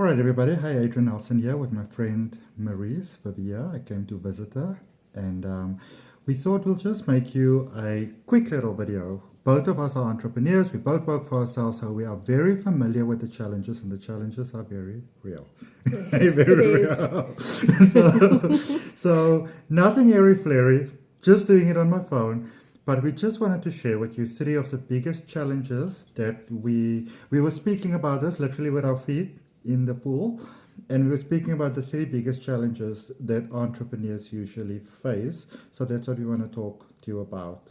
All right, everybody. Hi, Adrian Nelson here with my friend Marise, Viviers. I came to visit her, and we thought we'll just make you a quick little video. Both of us are entrepreneurs. We both work for ourselves, so we are very familiar with the challenges, and the challenges are very real. Yes, Very it real. So nothing airy-flary, just doing it on my phone. But we just wanted to share with you three of the biggest challenges that we were speaking about this literally with our feet in the pool, and we were speaking about the three biggest challenges that entrepreneurs usually face. So that's what we want to talk to you about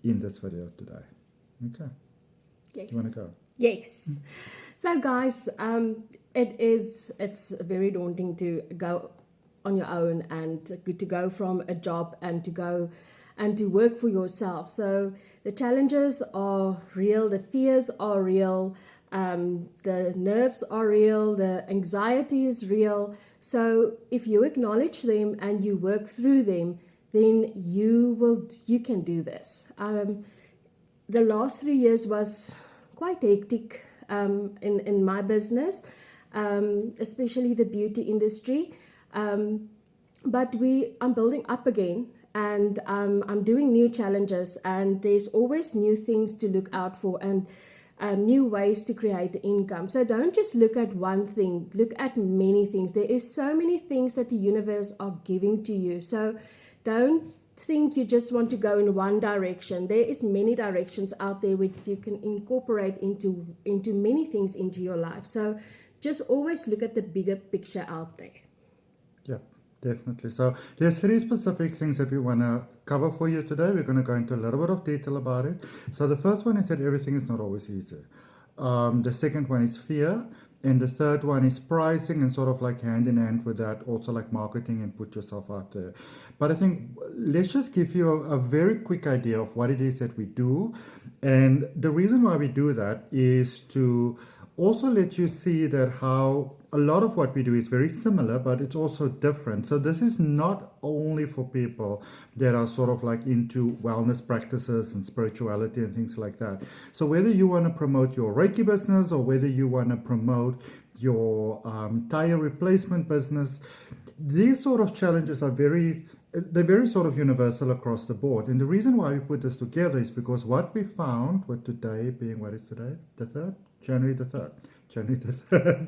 in this video today. Okay, Yes. you want to go? Yes. So, guys, it's very daunting to go on your own and to go from a job and to work for yourself. So the challenges are real, the fears are real, the nerves are real, the anxiety is real. So if you acknowledge them and you work through them, then you can do this. The last 3 years was quite hectic in my business, especially the beauty industry. But I'm building up again, and I'm doing new challenges, and there's always new things to look out for and new ways to create income. So don't just look at one thing, look at many things. There is so many things that the universe are giving to you. So don't think you just want to go in one direction. There is many directions out there which you can incorporate into many things into your life. So just always look at the bigger picture out there. Yeah, definitely. So there's three specific things that we want to cover for you today. We're going to go into a little bit of detail about it. So the first one is that everything is not always easy. The second one is fear. And the third one is pricing, and sort of like hand in hand with that, also like marketing and put yourself out there. But I think let's just give you a very quick idea of what it is that we do. And the reason why we do that is to also let you see that how a lot of what we do is very similar, but it's also different. So this is not only for people that are sort of like into wellness practices and spirituality and things like that. So whether you want to promote your Reiki business or whether you want to promote your tire replacement business, these sort of challenges are they're very sort of universal across the board. And the reason why we put this together is because what we found with today being, what is today? The 3rd? January the 3rd. January the 3rd,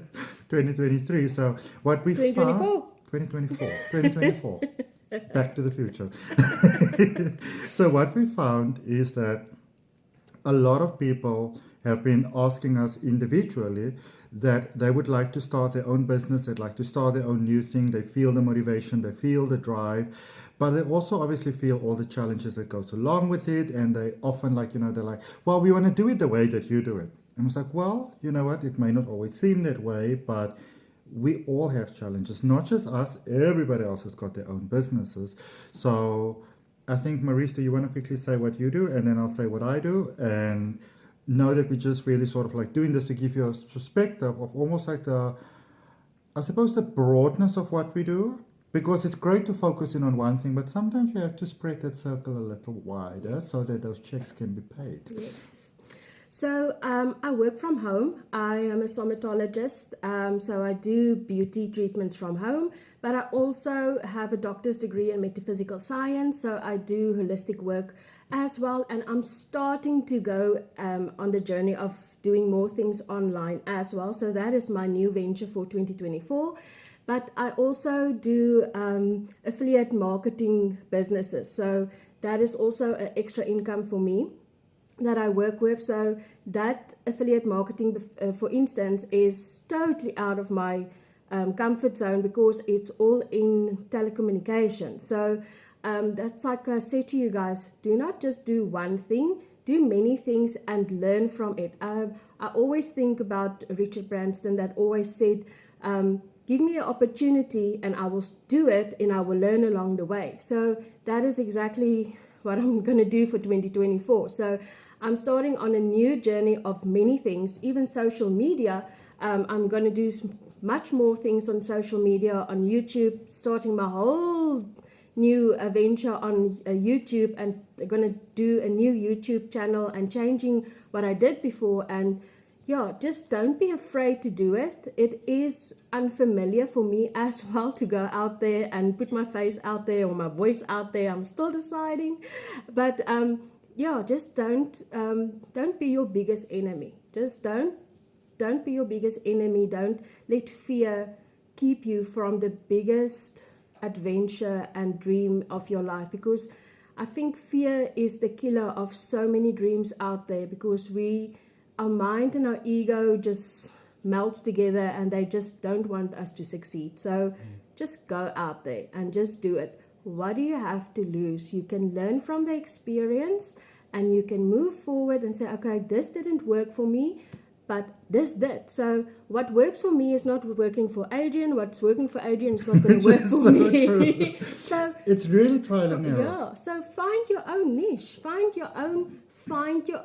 2023. So what we 2024. found... 2024. Back to the future. So what we found is that a lot of people have been asking us individually that they would like to start their own business, they'd like to start their own new thing, they feel the motivation, they feel the drive, but they also obviously feel all the challenges that goes along with it, and they often they're like, well, we want to do it the way that you do it. And it's like, well, you know what, it may not always seem that way, but we all have challenges, not just us, everybody else has got their own businesses. So I think, Marise, do you want to quickly say what you do, and then I'll say what I do, and know that we're just really sort of like doing this to give you a perspective of almost like the broadness of what we do, because it's great to focus in on one thing, but sometimes you have to spread that circle a little wider so that those checks can be paid. Yes. So I work from home. I am a somatologist, so I do beauty treatments from home, but I also have a doctor's degree in metaphysical science, so I do holistic work as well, and I'm starting to go on the journey of doing more things online as well. So that is my new venture for 2024. But I also do affiliate marketing businesses, so that is also an extra income for me that I work with. So that affiliate marketing, for instance, is totally out of my comfort zone because it's all in telecommunication. So that's like I said to you guys, do not just do one thing, do many things and learn from it. I always think about Richard Branson that always said, give me an opportunity and I will do it and I will learn along the way. So that is exactly what I'm going to do for 2024. So I'm starting on a new journey of many things, even social media. I'm going to do much more things on social media, on YouTube, starting my whole new venture on YouTube, and going to do a new YouTube channel and changing what I did before. And yeah, just don't be afraid to do it. It is unfamiliar for me as well to go out there and put my face out there or my voice out there. I'm still deciding, but yeah, just don't be your biggest enemy. Just don't be your biggest enemy. Don't let fear keep you from the biggest adventure and dream of your life, because I think fear is the killer of so many dreams out there, because our mind and our ego just melts together and they just don't want us to succeed. So just go out there and just do it. What do you have to lose? You can learn from the experience and you can move forward and say, okay, this didn't work for me, but this did. So what works for me is not working for Adrian. What's working for Adrian is not going to work for me. So it's really trial and error. yeah. So find your own niche. Find your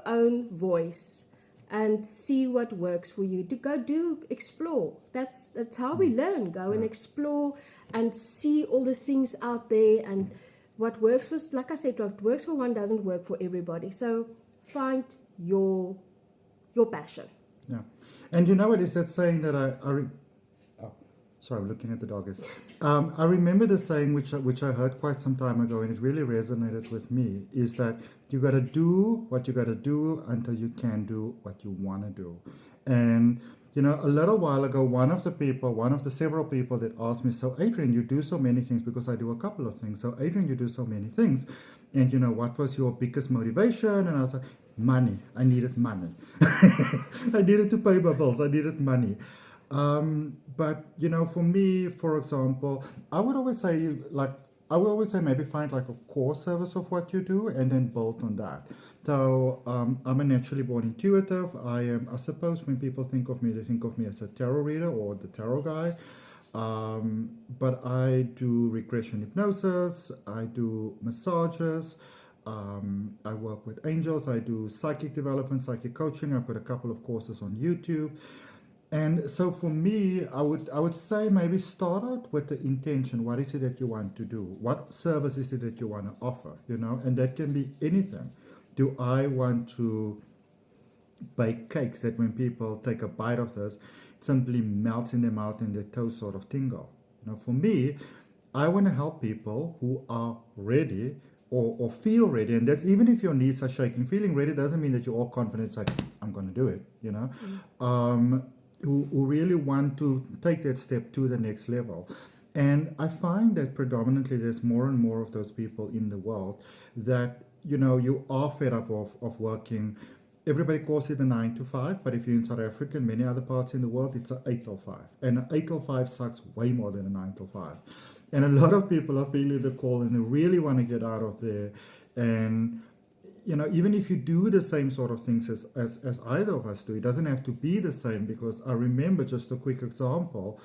own voice, and see what works for you. To go explore. That's how we learn. Go and explore and see all the things out there, and what works for, like I said, what works for one doesn't work for everybody. So find your passion. Yeah. And you know what is that saying that oh, sorry, I'm looking at the doggies. I remember the saying which I heard quite some time ago, and it really resonated with me, is that you got to do what you got to do until you can do what you want to do. And you know, a little while ago, one of the several people that asked me, so Adrian, you do so many things, because I do a couple of things. So Adrian, you do so many things. And you know, what was your biggest motivation? And I was like, money. I needed money. I needed to pay my bills. I needed money. But you know, for me, for example, I would always say maybe find like a core service of what you do and then build on that. So I'm a naturally born intuitive. I suppose when people think of me, they think of me as a tarot reader or the tarot guy. But I do regression hypnosis. I do massages. I work with angels. I do psychic development, psychic coaching. I've got a couple of courses on YouTube. And so for me, I would say maybe start out with the intention. What is it that you want to do? What service is it that you want to offer? You know, and that can be anything. Do I want to bake cakes that when people take a bite of this, it simply melts in their mouth and their toes sort of tingle? You know, for me, I want to help people who are ready or feel ready, and that's even if your knees are shaking. Feeling ready doesn't mean that you're all confident. It's like, I'm going to do it. You know. Who really want to take that step to the next level. And I find that predominantly there's more and more of those people in the world that, you know, you are fed up of working. Everybody calls it a 9 to 5, but if you're in South Africa and many other parts in the world, it's an 8 till 5. And an 8 till 5 sucks way more than a 9 till 5. And a lot of people are feeling the call and they really want to get out of there. And you know, even if you do the same sort of things as either of us do, it doesn't have to be the same, because I remember, just a quick example,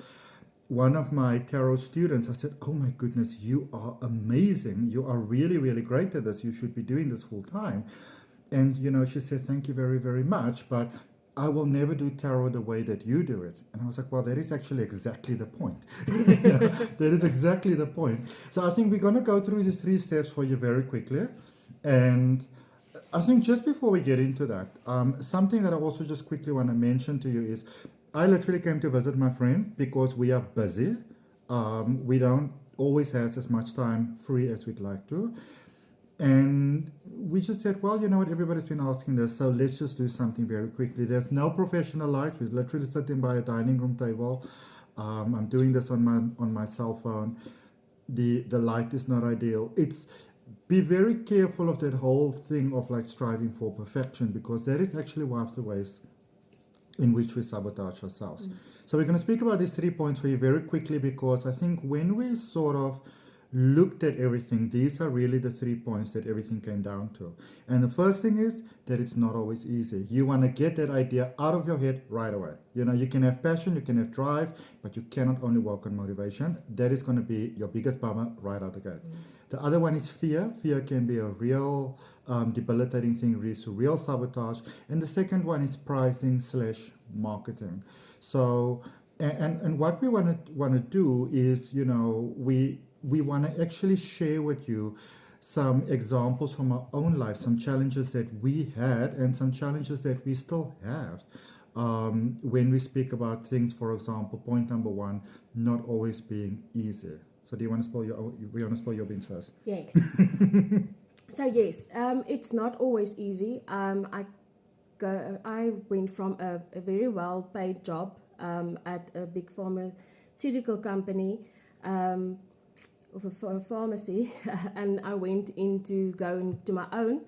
one of my tarot students, I said, oh my goodness, you are amazing. You are really, really great at this. You should be doing this full time. And, you know, she said, thank you very, very much, but I will never do tarot the way that you do it. And I was like, well, that is actually exactly the point. That is exactly the point. So I think we're going to go through these 3 steps for you very quickly. And I think just before we get into that, something that I also just quickly want to mention to you is I literally came to visit my friend because we are busy. We don't always have as much time free as we'd like to. And we just said, well, you know what, everybody's been asking this, so let's just do something very quickly. There's no professional light. We're literally sitting by a dining room table. I'm doing this on my cell phone. The light is not ideal. Be very careful of that whole thing of like striving for perfection, because that is actually one of the ways in which we sabotage ourselves. So we're going to speak about these 3 points for you very quickly, because I think when we sort of looked at everything, these are really the 3 points that everything came down to. And the first thing is that it's not always easy. You want to get that idea out of your head right away. You know, you can have passion, you can have drive, but you cannot only work on motivation. That is going to be your biggest bummer right out the gate. The other one is fear. Fear can be a real debilitating thing, real sabotage. And the second one is pricing / marketing. So, and what we want to do is, you know, we want to actually share with you some examples from our own life, some challenges that we had and some challenges that we still have. when we speak about things, for example, point number one, not always being easy. So do you want to spoil your beans first? Yes. So yes, it's not always easy. I went from a very well-paid job at a big pharmaceutical company, for a pharmacy, and I went into going to my own.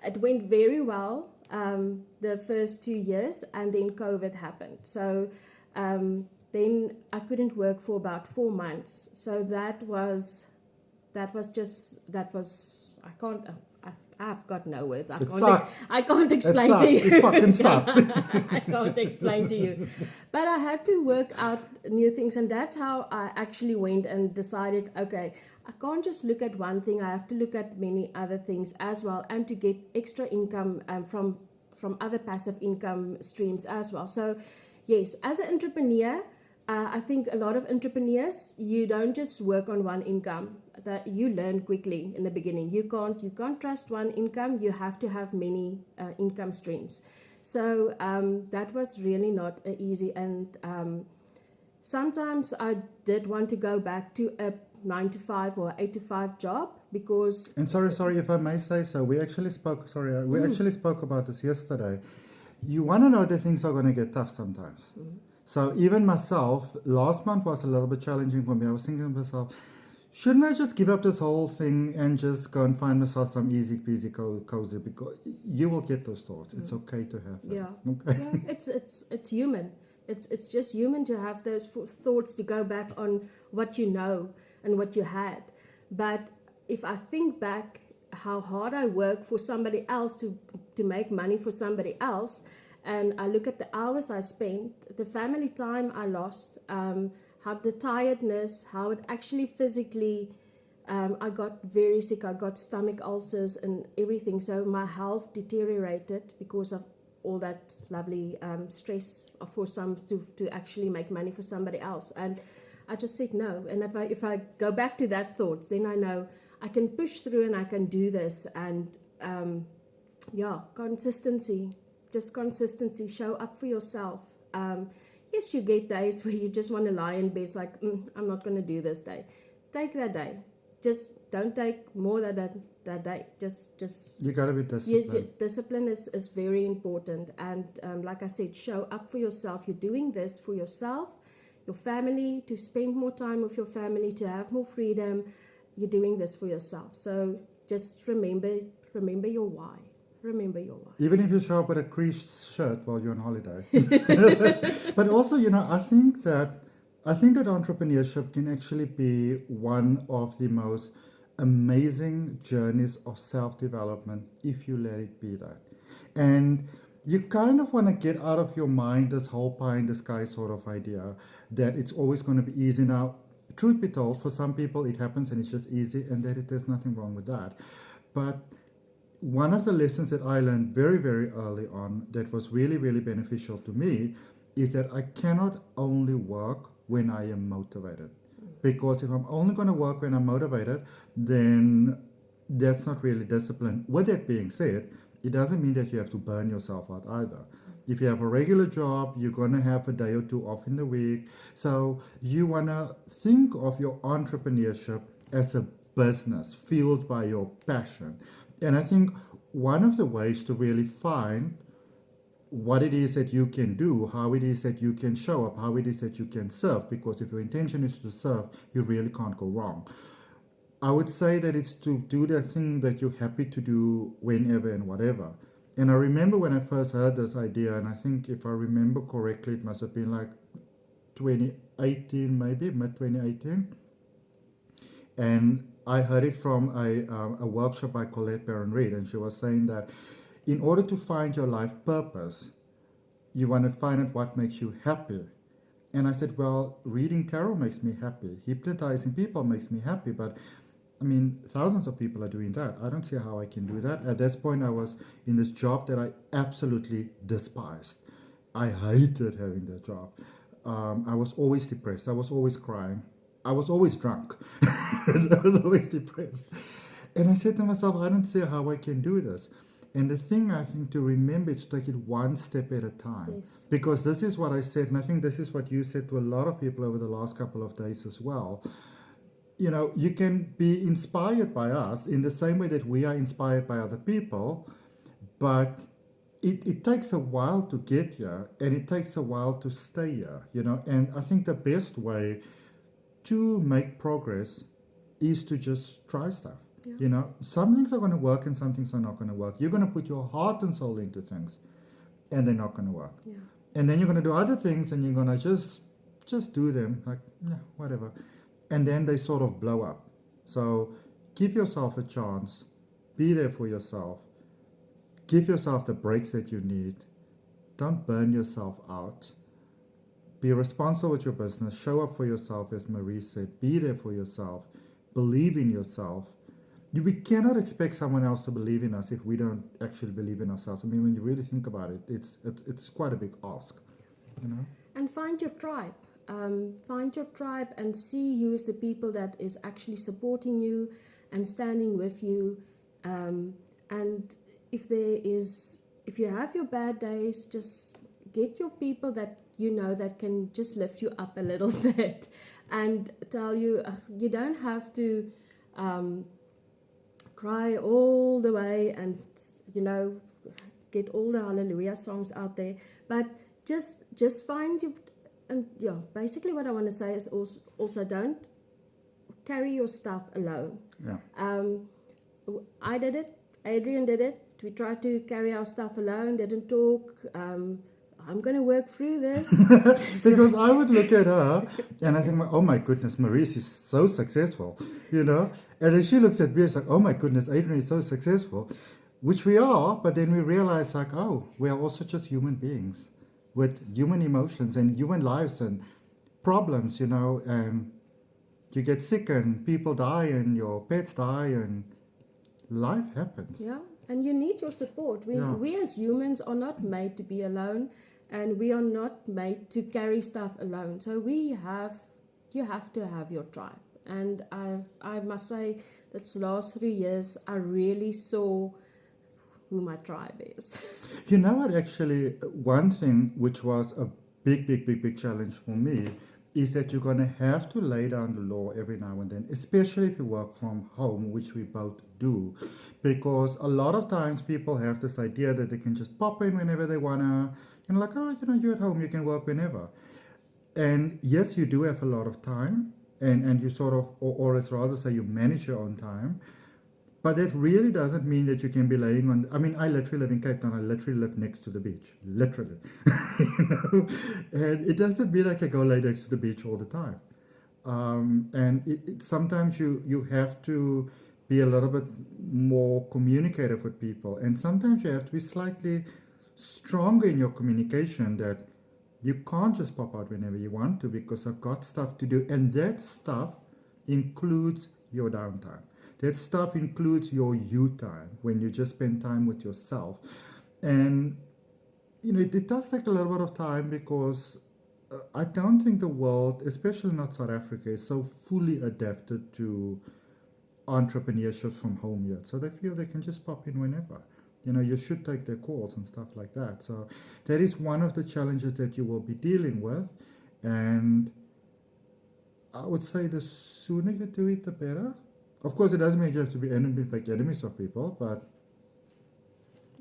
It went very well the first 2 years, and then COVID happened. So then I couldn't work for about 4 months. So that was I can't. I've got no words. I can't explain to you. It fucking sucked. I can't explain to you. But I had to work out new things, and that's how I actually went and decided, okay, I can't just look at one thing. I have to look at many other things as well, and to get extra income from other passive income streams as well. So yes, as an entrepreneur, I think a lot of entrepreneurs, you don't just work on one income. That you learn quickly in the beginning. You can't trust one income. You have to have many income streams. So that was really not easy. And sometimes I did want to go back to a 9 to 5 or 8 to 5 job because. And sorry if I may say so. We actually spoke about this yesterday. You want to know that things are going to get tough sometimes. So even myself, last month was a little bit challenging for me. I was thinking to myself, shouldn't I just give up this whole thing and just go and find myself some easy peasy cozy? Because you will get those thoughts. It's okay to have them. Yeah. Okay. Yeah. It's human. It's just human to have those thoughts, to go back on what you know and what you had. But if I think back how hard I work for somebody else to make money for somebody else, and I look at the hours I spent, the family time I lost, how the tiredness, how it actually physically, I got very sick. I got stomach ulcers and everything. So my health deteriorated because of all that lovely stress for some to actually make money for somebody else. And I just said no. And if I go back to that thoughts, then I know I can push through and I can do this. And consistency. Just consistency. Show up for yourself. Yes, you get days where you just want to lie in bed, like, I'm not going to do this day. Take that day. Just don't take more than that day. Just You got to be disciplined. Discipline is very important. And like I said, show up for yourself. You're doing this for yourself, your family, to spend more time with your family, to have more freedom. You're doing this for yourself. So just remember your why. Remember your why. Even if you show up with a creased shirt while you're on holiday. But also, I think that entrepreneurship can actually be one of the most amazing journeys of self-development if you let it be that. And you kind of want to get out of your mind this whole pie in the sky sort of idea that it's always going to be easy. Now, truth be told, for some people it happens and it's just easy, and there's nothing wrong with that. But one of the lessons that I learned very, very early on that was really, really beneficial to me is that I cannot only work when I am motivated. Because if I'm only going to work when I'm motivated, then that's not really discipline. With that being said, it doesn't mean that you have to burn yourself out either. If you have a regular job, you're going to have a day or two off in the week. So you want to think of your entrepreneurship as a business fueled by your passion. And I think one of the ways to really find what it is that you can do, how it is that you can show up, how it is that you can serve, because if your intention is to serve, you really can't go wrong. I would say that it's to do the thing that you're happy to do whenever and whatever. And I remember when I first heard this idea, and I think if I remember correctly, it must have been like 2018, maybe mid-2018. And I heard it from a workshop by Colette Baron-Reid, and she was saying that in order to find your life purpose, you want to find out what makes you happy. And I said, well, reading tarot makes me happy. Hypnotizing people makes me happy. But, I mean, thousands of people are doing that. I don't see how I can do that. At this point, I was in this job that I absolutely despised. I hated having that job. I was always depressed. I was always crying. I was always drunk. I was always depressed. And I said to myself, I don't see how I can do this. And the thing I think to remember is to take it one step at a time. Yes. Because this is what I said, and I think this is what you said to a lot of people over the last couple of days as well. You know, you can be inspired by us in the same way that we are inspired by other people, but it takes a while to get here, and it takes a while to stay here, you know. And I think the best way to make progress is to just try stuff. Yeah. You know, some things are going to work and some things are not going to work. You're going to put your heart and soul into things, and they're not going to work. Yeah. And then you're going to do other things, and you're going to just do them like, yeah, whatever. And then they sort of blow up. So give yourself a chance. Be there for yourself. Give yourself the breaks that you need. Don't burn yourself out. Be responsible with your business. Show up for yourself, as Marise said. Be there for yourself. Believe in yourself. We cannot expect someone else to believe in us if we don't actually believe in ourselves. I mean, when you really think about it, it's quite a big ask, you know. And find your tribe. Find your tribe and see who is the people that is actually supporting you and standing with you. And if you have your bad days, just get your people that you know that can just lift you up a little bit and tell you you don't have to cry all the way and, you know, get all the hallelujah songs out there, but just find you. And yeah, basically what I want to say is also don't carry your stuff alone. Yeah. I did it, Adrian did it. We tried to carry our stuff alone, didn't talk. I'm going to work through this. Because I would look at her and I think, oh my goodness, Marise is so successful, you know. And then she looks at me and like, oh my goodness, Adrian is so successful, which we are. But then we realize like, oh, we are also just human beings with human emotions and human lives and problems, you know. And you get sick and people die and your pets die and life happens. Yeah, and you need your support. We as humans are not made to be alone, and we are not made to carry stuff alone. So you have to have your tribe. And I must say that the last 3 years I really saw who my tribe is. You know what, actually, one thing which was a big challenge for me is that you're going to have to lay down the law every now and then, especially if you work from home, which we both do, because a lot of times people have this idea that they can just pop in whenever they want to, you know, like, oh, you know, you're at home, you can work whenever. And yes, you do have a lot of time, and you sort of, or let's rather say you manage your own time, but that really doesn't mean that you can be laying on. I mean, I literally live in Cape Town. I literally live next to the beach, literally. You know? And it doesn't mean I can go lay next to the beach all the time. And sometimes you have to be a little bit more communicative with people. And sometimes you have to be slightly stronger in your communication, that you can't just pop out whenever you want to because I've got stuff to do. And that stuff includes your downtime. That stuff includes your you time, when you just spend time with yourself. And, you know, it does take a little bit of time because I don't think the world, especially not South Africa, is so fully adapted to entrepreneurship from home yet. So they feel they can just pop in whenever. You know, you should take their calls and stuff like that. So that is one of the challenges that you will be dealing with. And I would say the sooner you do it, the better. Of course, it doesn't mean you have to be enemies of people, but...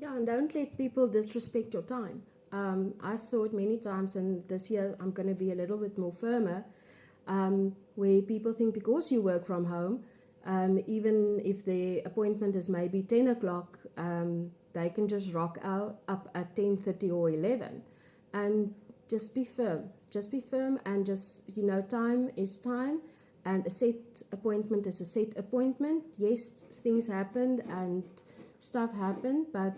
Yeah, and don't let people disrespect your time. I saw it many times, and this year I'm going to be a little bit more firmer, where people think because you work from home, even if the appointment is maybe 10 o'clock, they can just rock out up at 10:30 or 11. And just be firm. Just be firm and just, you know, time is time. And a set appointment is a set appointment. Yes, things happened and stuff happened, but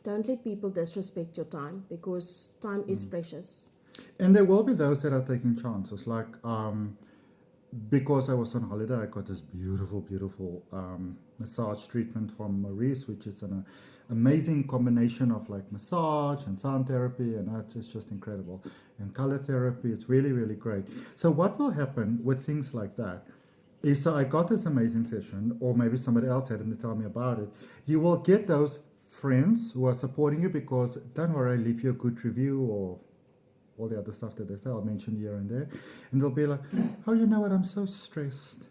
don't let people disrespect your time, because time is precious. And there will be those that are taking chances. Like, because I was on holiday, I got this beautiful massage treatment from Marise, which is an amazing combination of like massage and sound therapy, and it's just incredible. And color therapy, it's really great. So what will happen with things like that is, so I got this amazing session, or maybe somebody else had and they tell me about it. You will get those friends who are supporting you because, don't worry, I leave you a good review or all the other stuff that they say, I'll mention here and there. And they'll be like, oh, you know what, I'm so stressed.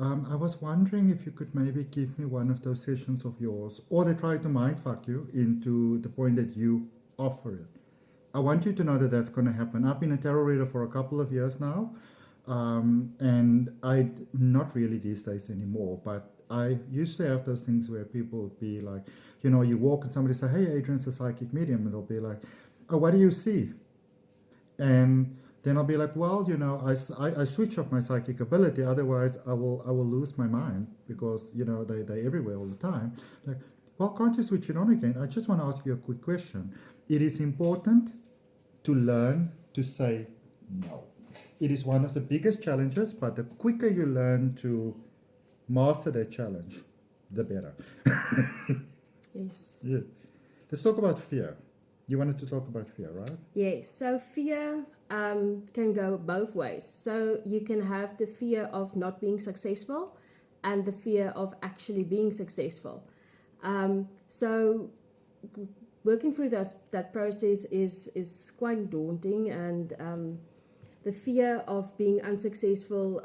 I was wondering if you could maybe give me one of those sessions of yours. Or they try to mindfuck you into the point that you offer it. I want you to know that that's going to happen. I've been a tarot reader for a couple of years now. And I, not really these days anymore, but I used to have those things where people would be like, you know, you walk and somebody say, hey, Adrian's a psychic medium. And they'll be like, oh, what do you see? And then I'll be like, well, you know, I switch off my psychic ability. Otherwise, I will lose my mind because, you know, they're everywhere all the time. Like, well, can't you switch it on again? I just want to ask you a quick question. It is important to learn to say no. It is one of the biggest challenges, but the quicker you learn to master that challenge, the better. Yes. Yeah. Let's talk about fear. You wanted to talk about fear, right? Yes, so fear can go both ways. So you can have the fear of not being successful and the fear of actually being successful. So working through that process is quite daunting, and the fear of being unsuccessful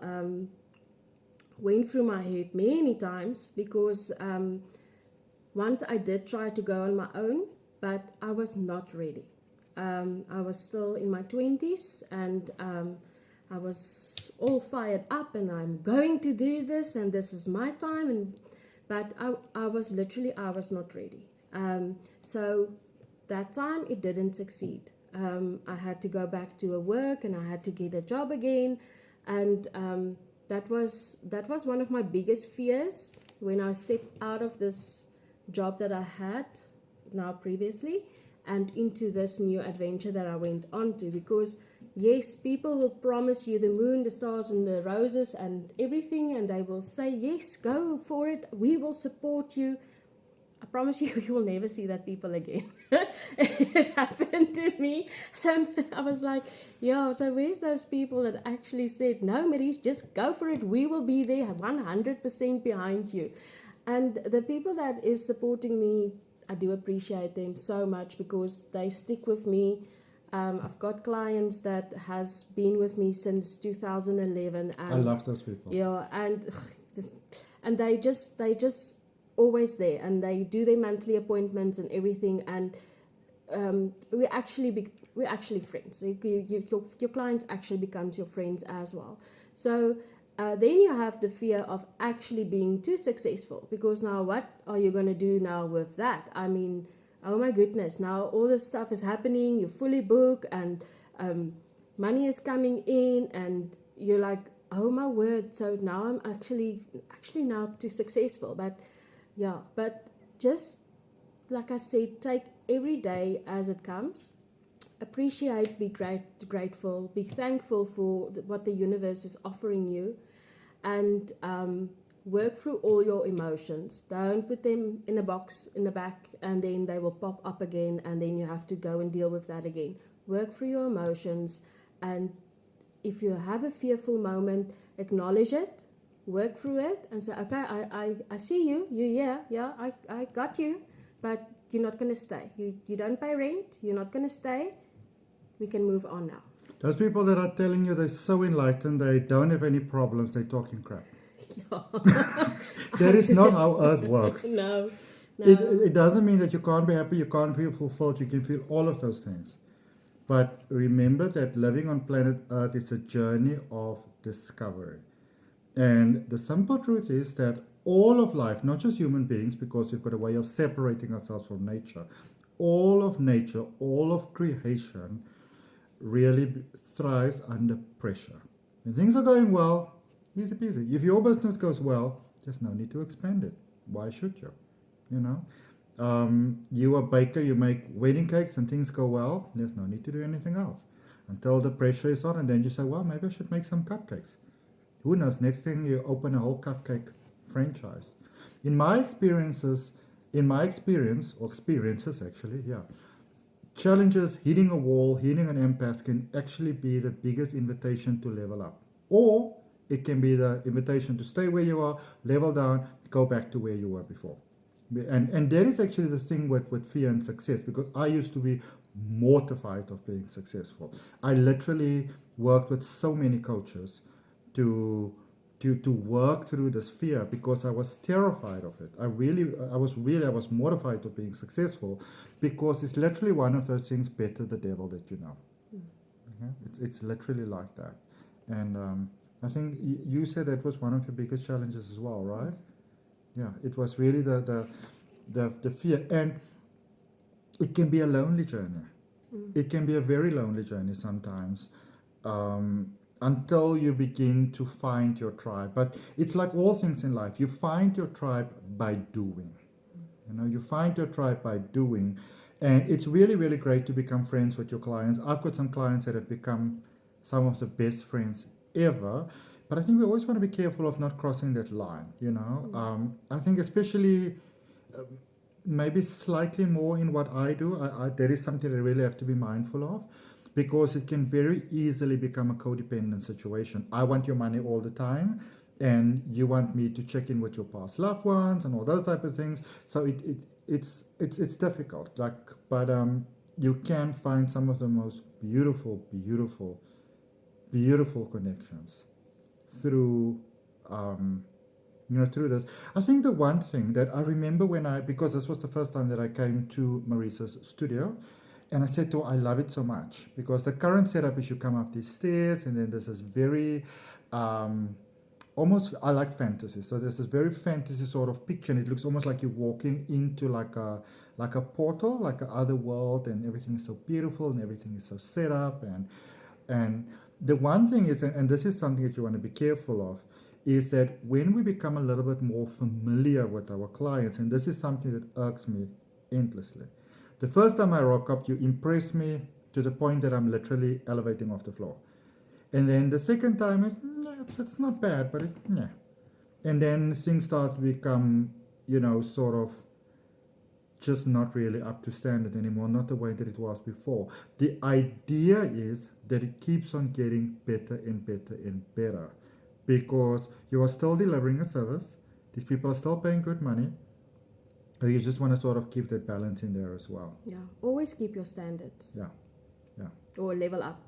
went through my head many times because once I did try to go on my own, but I was not ready. I was still in my 20s, and I was all fired up and I'm going to do this and this is my time, but I was not ready. So that time it didn't succeed. I had to go back to a work and I had to get a job again, and that was one of my biggest fears when I stepped out of this job that I had now previously and into this new adventure that I went on to. Because yes, people will promise you the moon, the stars and the roses and everything, and they will say, yes, go for it, we will support you. I promise you, you will never see that people again. It happened to me. So I was like, yeah, so where's those people that actually said, no, Marise, just go for it. We will be there 100% behind you. And the people that is supporting me, I do appreciate them so much because they stick with me. I've got clients that has been with me since 2011. And I love those people. yeah, and they just always there, and they do their monthly appointments and everything, and we're actually friends. So your clients actually becomes your friends as well. So then you have the fear of actually being too successful, because now what are you going to do now with that? I mean, oh my goodness, now all this stuff is happening, you're fully booked, and money is coming in, and you're like, oh my word, so now I'm actually now too successful. But yeah, but just like I said, take every day as it comes. Appreciate, be grateful, be thankful for what the universe is offering you, and work through all your emotions. Don't put them in a box in the back and then they will pop up again and then you have to go and deal with that again. Work through your emotions, and if you have a fearful moment, acknowledge it, work through it, and say, okay, I see you, I got you, but you're not going to stay. You don't pay rent, you're not going to stay. We can move on now. Those people that are telling you they're so enlightened, they don't have any problems, they're talking crap. That is not how Earth works. No. It doesn't mean that you can't be happy, you can't feel fulfilled, you can feel all of those things. But remember that living on planet Earth is a journey of discovery. And the simple truth is that all of life, not just human beings, because we've got a way of separating ourselves from nature, all of nature, all of creation really thrives under pressure. When things are going well, easy peasy. If your business goes well, there's no need to expand it. Why should you? You know, you are a baker, you make wedding cakes and things go well, there's no need to do anything else until the pressure is on, and then you say, well, maybe I should make some cupcakes. Who knows, next thing you open a whole cupcake franchise. In my experience, or experiences actually, yeah, challenges, hitting a wall, hitting an impasse can actually be the biggest invitation to level up. Or it can be the invitation to stay where you are, level down, go back to where you were before. And that is actually the thing with fear and success, because I used to be mortified of being successful. I literally worked with so many coaches to to work through this fear, because I was terrified of it. I was mortified of being successful, because it's literally one of those things, better the devil that you know. Okay? It's literally like that. And I think you said that was one of your biggest challenges as well, right? Yeah, it was really the fear. And it can be a lonely journey. It can be a very lonely journey sometimes, until you begin to find your tribe. But it's like all things in life. You find your tribe by doing. You find your tribe by doing. And it's really, really great to become friends with your clients. I've got some clients that have become some of the best friends ever. But I think we always want to be careful of not crossing that line. I think especially maybe slightly more in what I do, there is something I really have to be mindful of, because it can very easily become a codependent situation. I want your money all the time, and you want me to check in with your past loved ones and all those type of things. So it's difficult. But you can find some of the most beautiful connections through through this. I think the one thing that I remember because this was the first time that I came to Marise's studio, and I said to her, I love it so much, because the current setup is you come up these stairs, and then there's this very, almost, I like fantasy. So there's this very fantasy sort of picture, and it looks almost like you're walking into like a portal, like a other world, and everything is so beautiful, and everything is so set up, and the one thing is, and this is something that you want to be careful of, is that when we become a little bit more familiar with our clients, and this is something that irks me endlessly. The first time I rock up, you impress me to the point that I'm literally elevating off the floor. And then the second time is, it's not bad, but and then things start to become, sort of just not really up to standard anymore, not the way that it was before. The idea is that it keeps on getting better and better and better, because you are still delivering a service. These people are still paying good money. You just want to sort of keep that balance in there as well. Yeah, always keep your standards. Yeah. Or level up.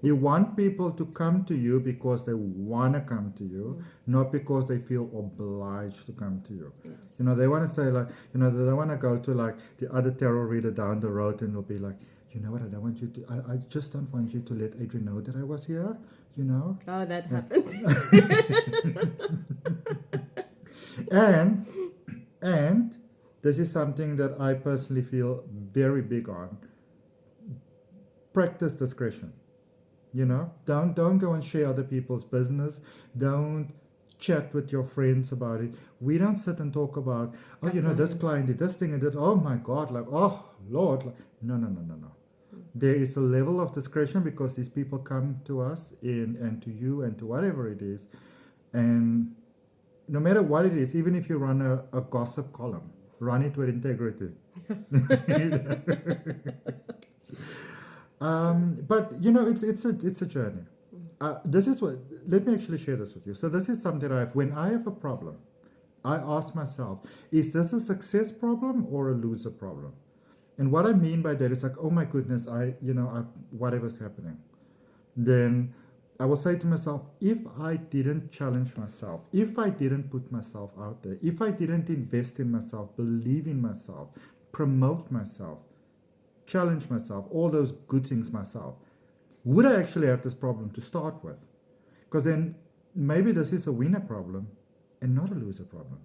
You want people to come to you because they want to come to you, not because they feel obliged to come to you. Yes. They want to say they don't want to go to the other tarot reader down the road, and they'll be like, you know what, I don't want you to, I just don't want you to let Adrian know that I was here, Oh, that happened. And this is something that I personally feel very big on. Practice discretion. Don't go and share other people's business. Don't chat with your friends about it. We don't sit and talk about, this client did this thing and that. Oh my God, oh Lord. No. There is a level of discretion, because these people come to us and to you and to whatever it is. And no matter what it is, even if you run a gossip column, run it with integrity. But it's a journey. This is what. Let me actually share this with you. So this is something when I have a problem, I ask myself: is this a success problem or a loser problem? And what I mean by that is oh my goodness, whatever's happening, then I will say to myself, if I didn't challenge myself, if I didn't put myself out there, if I didn't invest in myself, believe in myself, promote myself, challenge myself, all those good things myself, would I actually have this problem to start with? Because then maybe this is a winner problem and not a loser problem.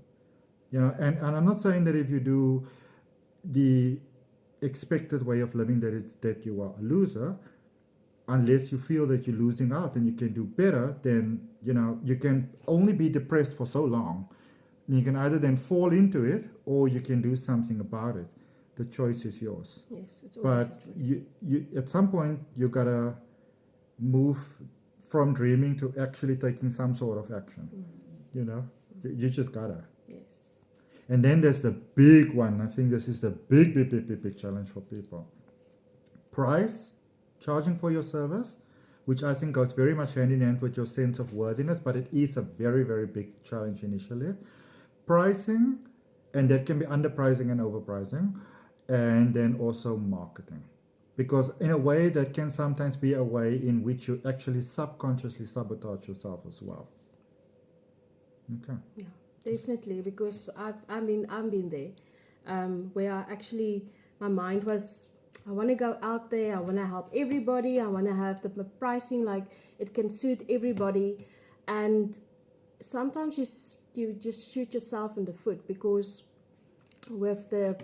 And I'm not saying that if you do the expected way of living that you are a loser, unless you feel that you're losing out and you can do better. Then you can only be depressed for so long. You can either then fall into it, or you can do something about it. The choice is yours. Yes, it's always But a choice. you at some point you gotta move from dreaming to actually taking some sort of action. You just gotta. Yes. And then there's the big one. I think this is the big challenge for people. Price, charging for your service, which I think goes very much hand in hand with your sense of worthiness, but it is a very, very big challenge initially. Pricing And that can be underpricing and overpricing, and then also marketing. Because in a way, that can sometimes be a way in which you actually subconsciously sabotage yourself as well. Okay. Yeah, definitely. Because I've been there, where I actually, my mind was, I want to go out there. I want to help everybody. I want to have the pricing like it can suit everybody, and sometimes you just shoot yourself in the foot, because with the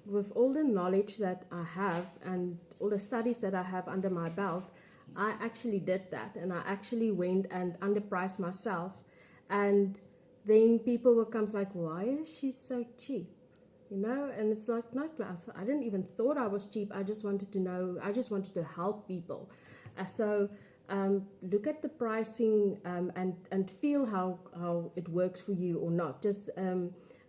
with all the knowledge that I have and all the studies that I have under my belt, I actually did that, and I actually went and underpriced myself, and then people will come like, why is she so cheap? You know, and it's like, not, I didn't even thought I was cheap. I just wanted to know, I just wanted to help people. Look at the pricing, and feel how it works for you or not.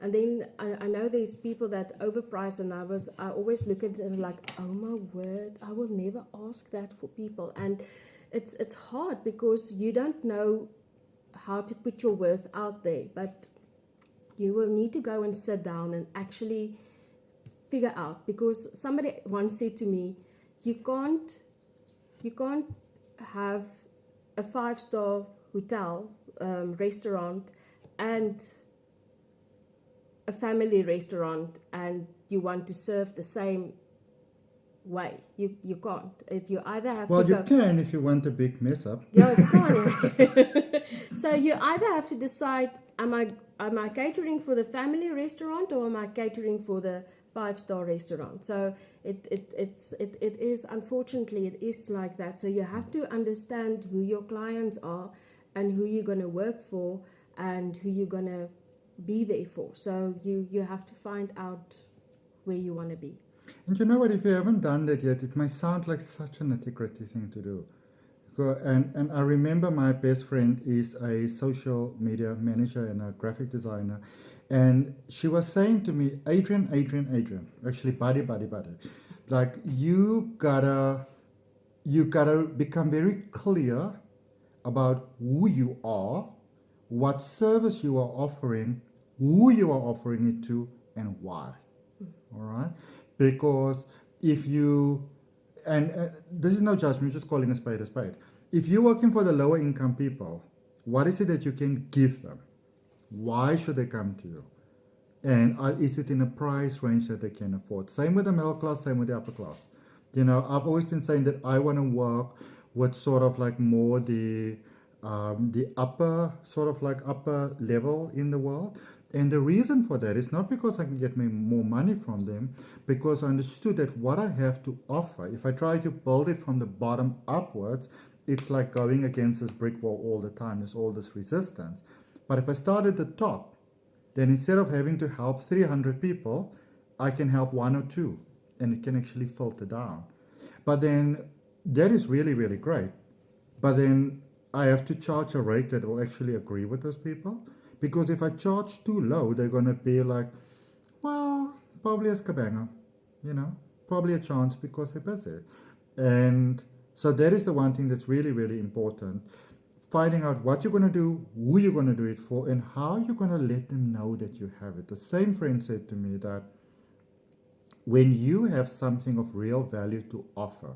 And then I know there's people that overprice, and I always look at it like, oh my word, I will never ask that for people. And it's hard, because you don't know how to put your worth out there, but you will need to go and sit down and actually figure out. Because somebody once said to me, you can't have a 5-star hotel, restaurant, and a family restaurant, and you want to serve the same way. You can't. You either have Well, to you go. can if you want a big mess up. Yeah, it's fine. So you either have to decide: am I catering for the family restaurant, or am I catering for the 5-star restaurant? So it is, unfortunately, it is like that. So you have to understand who your clients are, and who you're going to work for, and who you're going to be there for. So you have to find out where you want to be. And you know what? If you haven't done that yet, it might sound like such a nitty-gritty thing to do. And I remember my best friend is a social media manager and a graphic designer, and she was saying to me, Adrian, actually, buddy, like you gotta become very clear about who you are, what service you are offering, who you are offering it to, and why. All right, because if you and this is no judgment, just calling a spade a spade. If you're working for the lower income people, what is it that you can give them? Why should they come to you? And is it in a price range that they can afford? Same with the middle class, same with the upper class. You know, I've always been saying that I want to work with sort of like more the upper, sort of like upper level in the world. And the reason for that is not because I can get me more money from them, because I understood that what I have to offer, if I try to build it from the bottom upwards, it's like going against this brick wall all the time. There's all this resistance. But if I start at the top, then instead of having to help 300 people, I can help 1 or 2, and it can actually filter down. But then that is really, really great. But then I have to charge a rate that will actually agree with those people. Because if I charge too low, they're going to be like, well, probably a scabanger, you know, probably a chance because they're busy. And so that is the one thing that's really, really important. Finding out what you're going to do, who you're going to do it for, and how you're going to let them know that you have it. The same friend said to me that when you have something of real value to offer,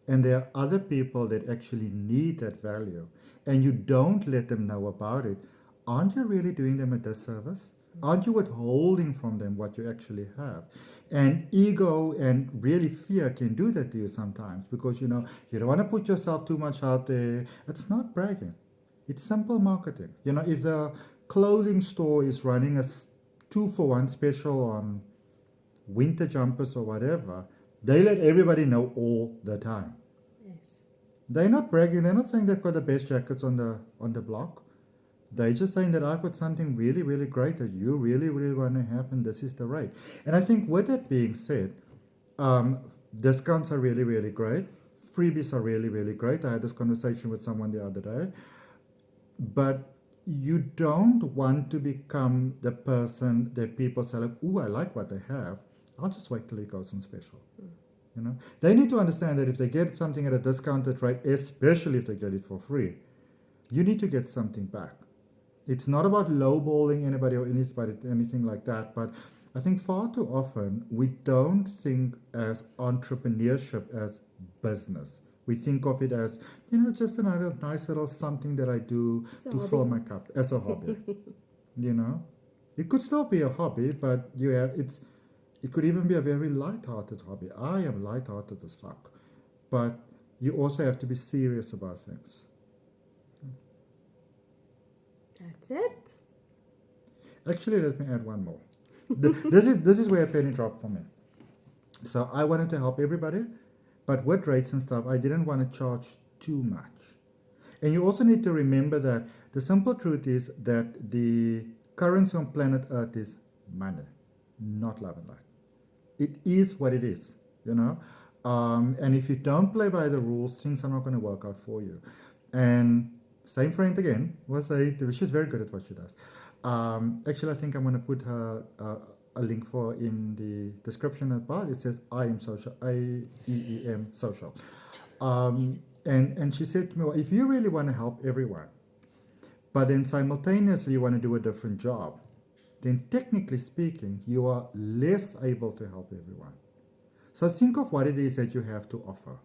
and there are other people that actually need that value, and you don't let them know about it, aren't you really doing them a disservice? Aren't you withholding from them what you actually have? And ego and really fear can do that to you sometimes, because you know you don't want to put yourself too much out there. It's not bragging, it's simple marketing. You know, if the clothing store is running a 2-for-1 special on winter jumpers or whatever, they let everybody know all the time. Yes. They're not bragging. They're not saying they've got the best jackets on the block. They're just saying that I've got something really, really great that you really, really want to have, and this is the rate. And I think with that being said, discounts are really, really great. Freebies are really, really great. I had this conversation with someone the other day. But you don't want to become the person that people say, like, ooh, I like what they have. I'll just wait till it goes on special. You know, they need to understand that if they get something at a discounted rate, especially if they get it for free, you need to get something back. It's not about lowballing anybody or anything like that, but I think far too often we don't think as entrepreneurship as business. We think of it as, just another nice little something that I do It's a to hobby. fill my cup as a hobby. you know, it could still be a hobby, but it could even be a very light-hearted hobby. I am light-hearted as fuck, but you also have to be serious about things. That's it. Actually, let me add one more. This is where a penny dropped for me. So I wanted to help everybody, but with rates and stuff, I didn't want to charge too much. And you also need to remember that the simple truth is that the currency on planet Earth is money, not love and light. It is what it is, you know. And if you don't play by the rules, things are not going to work out for you. And same friend again she's very good at what she does. Actually, I think I'm going to put her a link for in the description at bar. It says I am social, IEEM social. And she said to me, well, if you really want to help everyone, but then simultaneously you want to do a different job, then technically speaking, you are less able to help everyone. So think of what it is that you have to offer.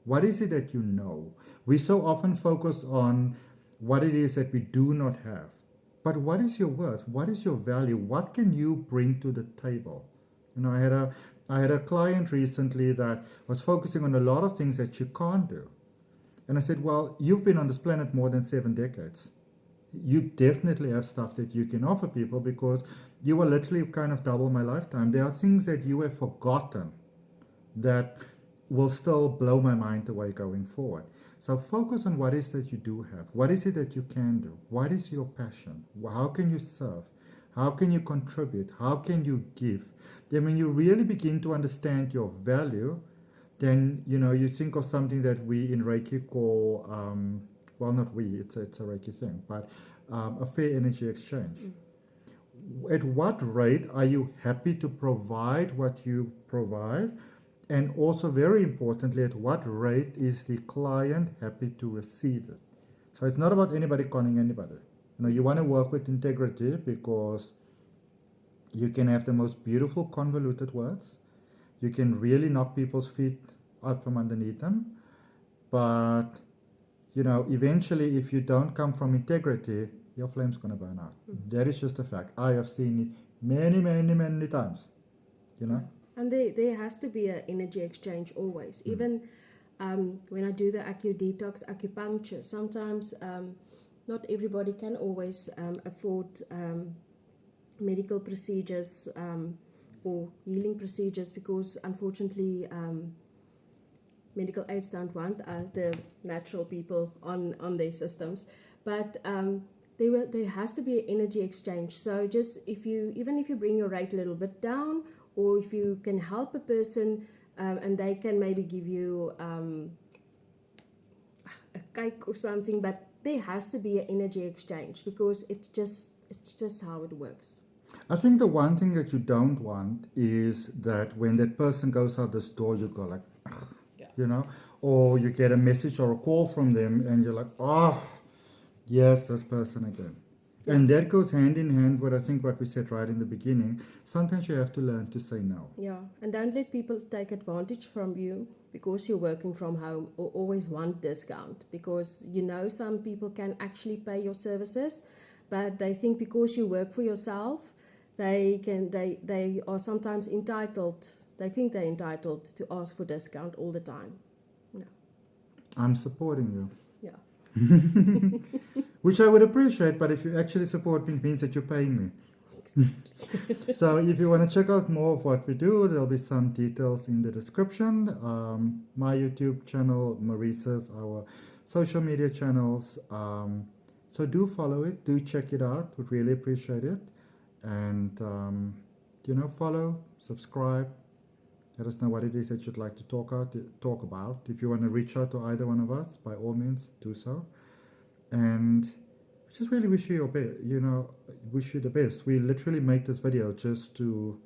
What is it that you know? We so often focus on what it is that we do not have. But what is your worth? What is your value? What can you bring to the table? I had a client recently that was focusing on a lot of things that you can't do. And I said, well, you've been on this planet more than 7 decades. You definitely have stuff that you can offer people because you are literally kind of double my lifetime. There are things that you have forgotten that will still blow my mind away going forward. So focus on what is that you do have. What is it that you can do? What is your passion? How can you serve? How can you contribute? How can you give? Then when you really begin to understand your value, then you think of something that we in Reiki call, well, not we, it's a Reiki thing, but a fair energy exchange. At what rate are you happy to provide what you provide? And also, very importantly, at what rate is the client happy to receive it? So it's not about anybody conning anybody. You want to work with integrity because you can have the most beautiful convoluted words. You can really knock people's feet out from underneath them. But, eventually, if you don't come from integrity, your flame's going to burn out. That is just a fact. I have seen it many, many, many times, And there has to be an energy exchange always. Even when I do the detox acupuncture, sometimes not everybody can always afford medical procedures or healing procedures because unfortunately medical aids don't want the natural people on their systems. But there has to be an energy exchange. So just even if you bring your rate a little bit down, or if you can help a person and they can maybe give you a cake or something, but there has to be an energy exchange because it's just how it works. I think the one thing that you don't want is that when that person goes out this door, you go like, or you get a message or a call from them and you're like, oh, yes, this person again. Yeah. And that goes hand in hand with, I think, what we said right in the beginning. Sometimes you have to learn to say no. Yeah, and don't let people take advantage from you because you're working from home or always want discount because some people can actually pay your services, but they think because you work for yourself, they are sometimes entitled. They think they're entitled to ask for discount all the time. No. I'm supporting you. Yeah. Which I would appreciate, but if you actually support me, it means that you're paying me. Exactly. So if you want to check out more of what we do, there'll be some details in the description. My YouTube channel, Marise's, our social media channels. So do follow it, do check it out. Would really appreciate it. And, follow, subscribe. Let us know what it is that you'd like to talk about. If you want to reach out to either one of us, by all means, do so. And just really wish you wish you the best. We literally made this video just to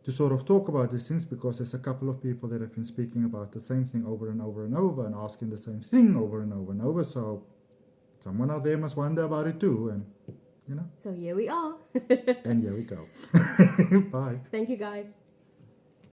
sort of talk about these things because there's a couple of people that have been speaking about the same thing over and over and over and asking the same thing over and over and over. So someone out there must wonder about it too. And, So here we are. and here we go. Bye. Thank you, guys.